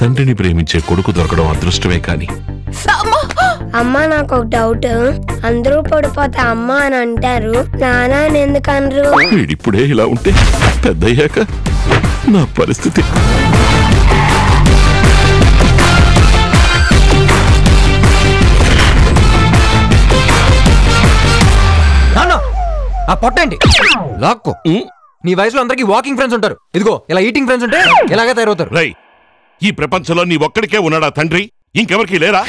తండ్రిని ప్రేమించే కొడుకు దొరకడం అదృష్టమే కాని. అమ్మా నాకు ఒక డౌట్, అందరూ పడిపోతే అమ్మ అని అంటారు, నానా అని ఎందుకు అనరు? వీడిప్పుడే ఇలా ఉంటే పెద్దయ్యాక నా పరిస్థితి. ఆ పొట్టండి లాక్కో. నీ వయసులో అందరికి వాకింగ్ ఫ్రెండ్స్ ఉంటారు, ఇదిగో ఇలా ఈటింగ్ ఫ్రెండ్స్ ఉంటే ఇలాగే తయారవుతారు. రై, ఈ ప్రపంచంలో నీ ఒక్కడికే ఉన్నాడా తండ్రి? ఇంకెవరికి లేరా?